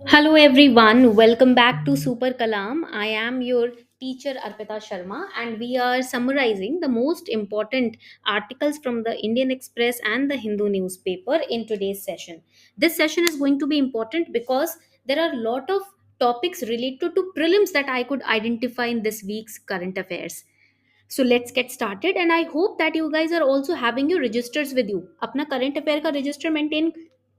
Hello everyone, welcome back to Super Kalam. I am your teacher Arpita Sharma and we are summarizing the most important articles from the Indian Express and the Hindu newspaper in today's session. This session is going to be important because there are a lot of topics related to prelims that I could identify in this week's current affairs. So let's get started and I hope that you guys are also having your registers with you. अपना current affair का register maintain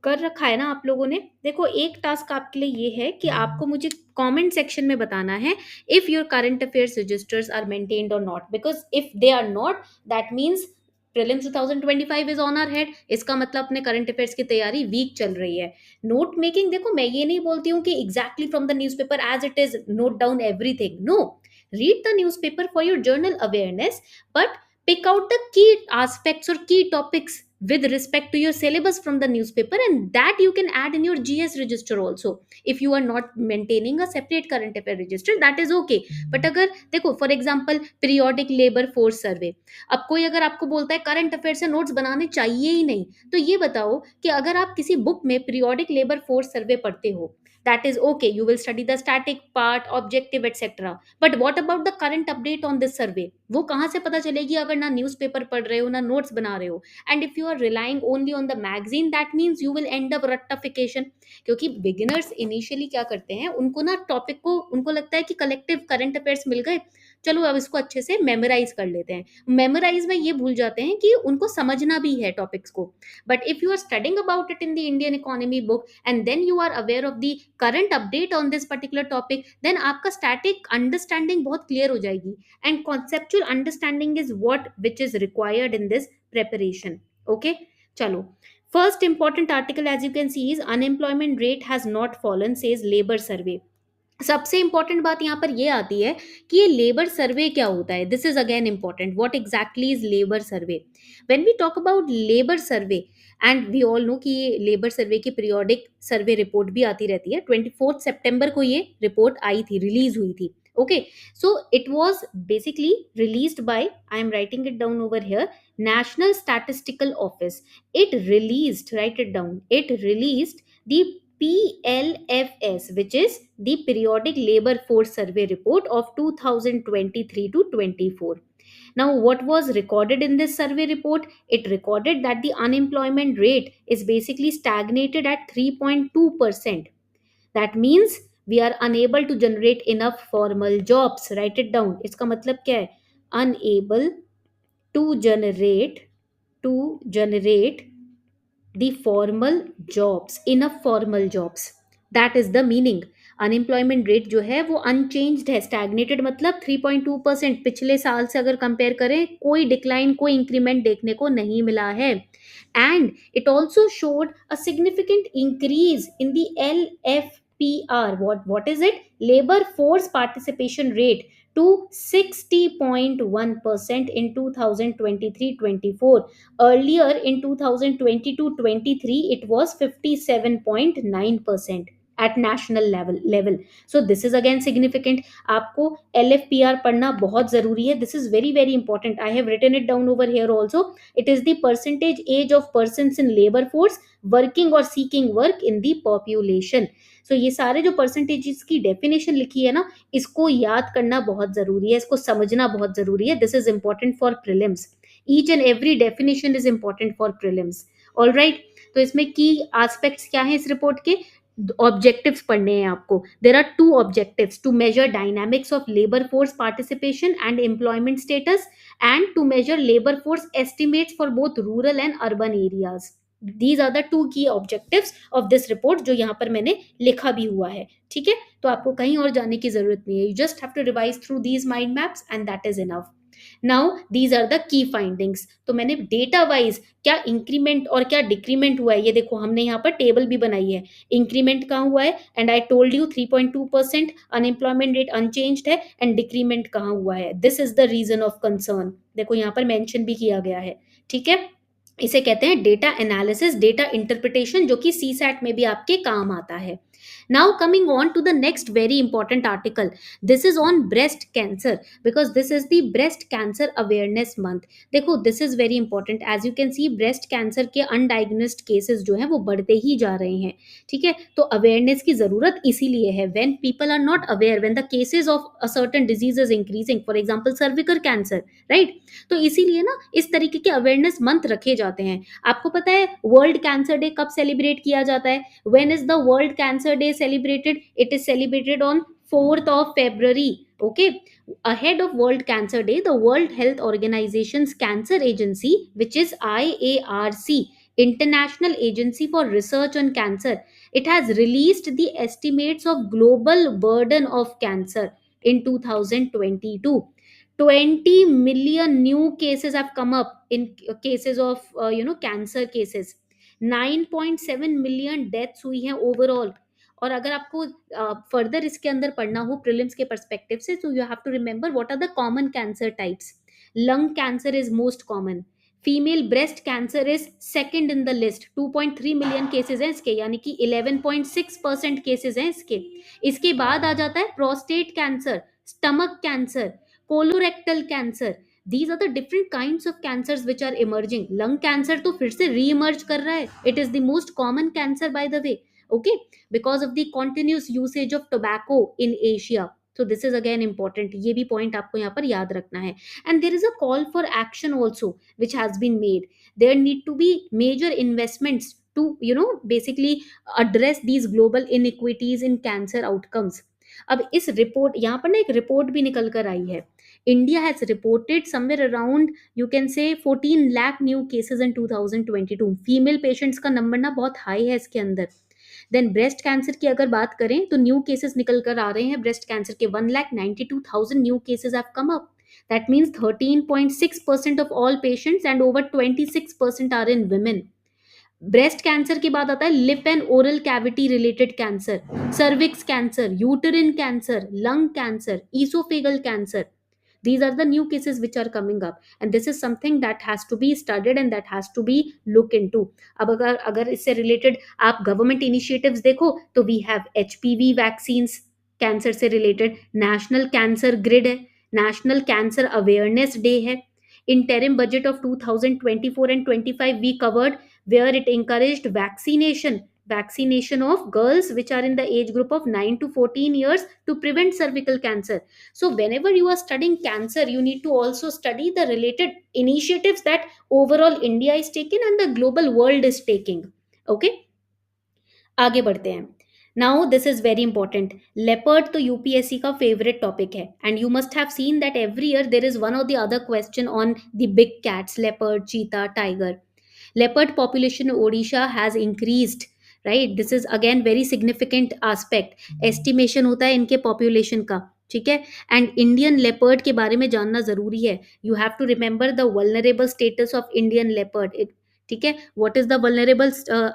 कर रखा है ना आप लोगों ने? देखो एक टास्क आपके लिए ये है कि आपको मुझे कमेंट सेक्शन में बताना है if your current affairs registers are maintained और not, because if they are not that means prelims 2025 is on our head. इसका मतलब अपने करंट अफेयर्स की तैयारी वीक चल रही है। नोट मेकिंग, देखो मैं ये नहीं बोलती हूँ कि exactly from the newspaper as it is note down everything, no. Read the newspaper for your journal awareness, but pick out the key aspects or key topics with respect to your syllabus from the newspaper, and that you can add in your GS register also. If you are not maintaining a separate current affair register, that is okay. But अगर देखो for example periodic labour force survey, अब कोई अगर आपको बोलता है current affair से notes बनाने चाहिए ही नहीं, तो ये बताओ कि अगर आप किसी बुक में पीरियोडिक लेबर फोर्स सर्वे पढ़ते हो, that is okay, you will study the static part, objective, etc. But what about the current update on this survey, वो कहाँ से पता चलेगी अगर ना न्यूज़पेपर पढ़ रहे हो ना नोट्स बना रहे हो? And if you are relying only on the magazine, that means you will end up रट्टाफिकेशन। क्योंकि बिगिनर्स इनिशियली क्या करते हैं, उनको ना टॉपिक को उनको लगता है कि कलेक्टिव करंट अफेयर्स मिल गए, चलो अब इसको अच्छे से मेमोराइज कर लेते हैं। मेमोराइज में ये भूल जाते हैं कि उनको समझना भी है टॉपिक्स को। But if you are studying about it in the Indian economy book and then you are aware of the current update on this particular topic, then आपका स्टैटिक अंडरस्टैंडिंग बहुत क्लियर हो जाएगी। And conceptual understanding is what which is required in this preparation. Okay, चलो। First important article as you can see is unemployment rate has not fallen says labour survey. सबसे important बात यहाँ पर ये आती है कि ये लेबर सर्वे क्या होता है। This is again important, what exactly is labour survey. When we talk about labour survey, and we all know कि ये लेबर सर्वे की पीरियोडिक सर्वे रिपोर्ट भी आती रहती है। 24 सितंबर को ये रिपोर्ट आई थी, रिलीज हुई थी। Okay, so it was basically released by, I am writing it down over here, national statistical office. It released, right it down, it released the PLFS, which is the Periodic Labor Force Survey Report of 2023 to 24. Now, what was recorded in this survey report? It recorded that the unemployment rate is basically stagnated at 3.2%. That means we are unable to generate enough formal jobs. Write it down. इसका मतलब क्या है? Unable to generate the formal jobs, enough formal jobs. That is the meaning. Unemployment rate जो है वो unchanged है, stagnated मतलब 3.2%। पिछले साल से अगर कंपेयर करें कोई डिक्लाइन, कोई इंक्रीमेंट देखने को नहीं मिला है। And it also showed a significant increase in the LFPR, what is it, labor force participation rate, to 60.1% in 2023-24. Earlier in 2022-23 it was 57.9% at national level. So this is again significant. आपको LFPR पढ़ना बहुत ज़रूरी है. This is very very important. I have written it down over here also. It is the percentage age of persons in labor force working or seeking work in the population. So ये सारे जो percentages की definition लिखी है ना, इसको याद करना बहुत ज़रूरी है, इसको समझना बहुत ज़रूरी है. This is important for prelims. Each and every definition is important for prelims. All right, तो इसमें की एस्पेक्ट्स क्या है इस रिपोर्ट के? ऑब्जेक्टिव्स पढ़ने हैं आपको. There are two objectives: to measure dynamics of labour force participation and employment status, and to measure labour force estimates for both rural and urban areas. These are the two key objectives of this report, जो यहाँ पर मैंने लिखा भी हुआ है. ठीक है, तो आपको कहीं और जाने की जरूरत नहीं है. You just have to revise through these mind maps and that is enough. Now these are the key findings. तो मैंने डेटा वाइज क्या इंक्रीमेंट और क्या डिक्रीमेंट हुआ है ये देखो, हमने यहाँ पर टेबल भी बनाई है. इंक्रीमेंट कहाँ हुआ है? And I told you 3.2%. Unemployment rate unchanged है. एंड डिक्रीमेंट कहाँ हुआ है? This is the reason of concern. देखो यहाँ पर मेंशन भी किया गया है. ठीक है, इसे कहते हैं डेटा एनालिसिस, डेटा इंटरप्रिटेशन, जो कि सी सैट में भी आपके काम आता है. Now coming on to the next very important article, this is on breast cancer, because this is the breast cancer awareness month. देखो this is very important, as you can see breast cancer के undiagnosed cases जो है वो बढ़ते ही जा रहे हैं. ठीक है, तो अवेयरनेस की जरूरत इसीलिए है. When people are not aware, when the cases of a certain disease is increasing, for example cervical cancer, right, तो इसीलिए ना इस तरीके के अवेयरनेस मंथ रखे जाते हैं. आपको पता है वर्ल्ड कैंसर डे कब सेलिब्रेट किया जाता है? When is the world cancer day celebrated? It is celebrated on 4th of February. Okay, ahead of World Cancer Day, the World Health Organization's cancer agency, which is IARC, International Agency for Research on Cancer, it has released the estimates of global burden of cancer in 2022. 20 million new cases have come up in cases of cancer cases. 9.7 million deaths हुई हैं overall. और अगर आपको further इसके अंदर पढ़ना हो prelims के पर्सपेक्टिव से, तो you have to remember what are the common cancer types. Lung cancer is most common. Female breast cancer is second in the list. 2.3 million cases हैं इसके, यानी कि 11.6% केसेस हैं इसके. इसके बाद आ जाता है prostate cancer, stomach cancer, colorectal cancer. These are the different kinds of cancers which are emerging. Lung cancer तो फिर से री इमर्ज कर रहा है. It is the most common cancer by the way. Okay, because of the continuous usage of tobacco in Asia. so this is again important, ये भी point आपको यहाँ पर याद रखना है. And there is a call for action also which has been made. There need to be major investments to basically address these global inequities in cancer outcomes. अब इस रिपोर्ट यहाँ पर ना एक रिपोर्ट भी निकल कर आई है. India has reported somewhere around you can say 14 lakh new cases in 2022. Female patients का नंबर ना बहुत हाई है इसके अंदर. देन ब्रेस्ट कैंसर की अगर बात करें तो न्यू केसेस निकल कर आ रहे हैं ब्रेस्ट कैंसर के. 1,92,000 new cases have come up. That means 13.6% of all patients and over 26% are in women. Breast cancer के बाद आता है lip and oral cavity related cancer, cervix cancer, uterine cancer, lung cancer, oesophageal cancer. These are the new cases which are coming up, and this is something that has to be studied and that has to be looked into. अब अगर अगर इससे related आप government initiatives देखो तो we have HPV vaccines cancer से related, national cancer grid है, national cancer awareness day है. interim budget of 2024 and 25 we covered, where it encouraged vaccination of girls which are in the age group of 9 to 14 years to prevent cervical cancer. So whenever you are studying cancer, you need to also study the related initiatives that overall India is taking and the global world is taking. Okay, आगे बढ़ते हैं. Now this is very important. Leopard तो UPSC का favourite topic है, and you must have seen that every year there is one or the other question on the big cats, leopard, cheetah, tiger. leopard population in Odisha has increased, right? This is again very significant aspect. estimation होता है इनके population का, ठीक है. And Indian leopard के बारे में जानना जरूरी है. You have to remember the vulnerable status of Indian leopard. ठीक है, what is the vulnerable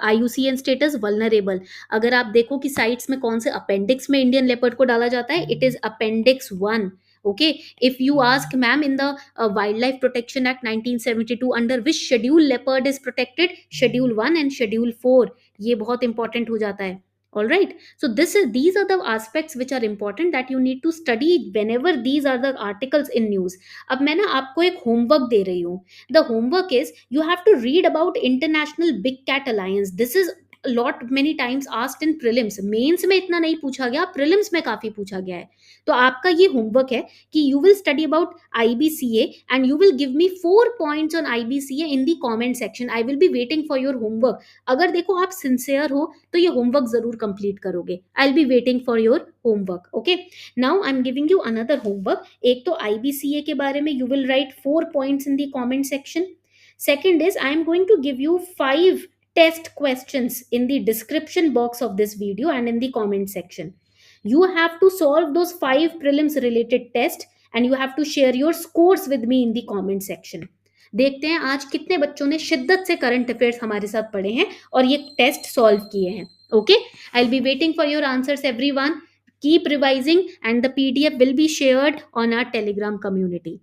IUCN status? Vulnerable. अगर आप देखो कि साइट्स में कौन से अपेंडिक्स में इंडियन लेपर्ड को डाला जाता है, it is appendix 1. Okay, if you ask ma'am in the Wildlife Protection Act 1972 under which schedule leopard is protected, schedule 1 and schedule 4, ये बहुत important हो जाता है. All right, so these are the aspects which are important that you need to study whenever these are the articles in news. अब मैं ना आपको एक homework दे रही हूँ. The homework is you have to read about International Big Cat Alliance. This is lot many times asked in prelims. Mains में इतना नहीं पूछा गया, प्रीलिम्स में काफी पूछा गया है. तो आपका ये होमवर्क है कि you will study about IBCA and you will give me 4 points on IBCA in the comment section. I will be waiting for your homework. अगर देखो आप सिंसियर हो तो ये होमवर्क जरूर कंप्लीट करोगे. I will be waiting for your homework. Okay, now I am giving you another homework. एक तो IBCA के बारे में you will write 4 points in the comment section. Second is I am going to give you 5 test questions in the description box of this video and in the comment section. You have to solve those 5 prelims related tests and you have to share your scores with me in the comment section. देखते हैं आज कितने बच्चों ने शिद्दत से current affairs हमारे साथ पढ़े हैं और ये टेस्ट सॉल्व किए हैं. Okay, I will be waiting for your answers everyone. Keep revising and the PDF will be shared on our Telegram community.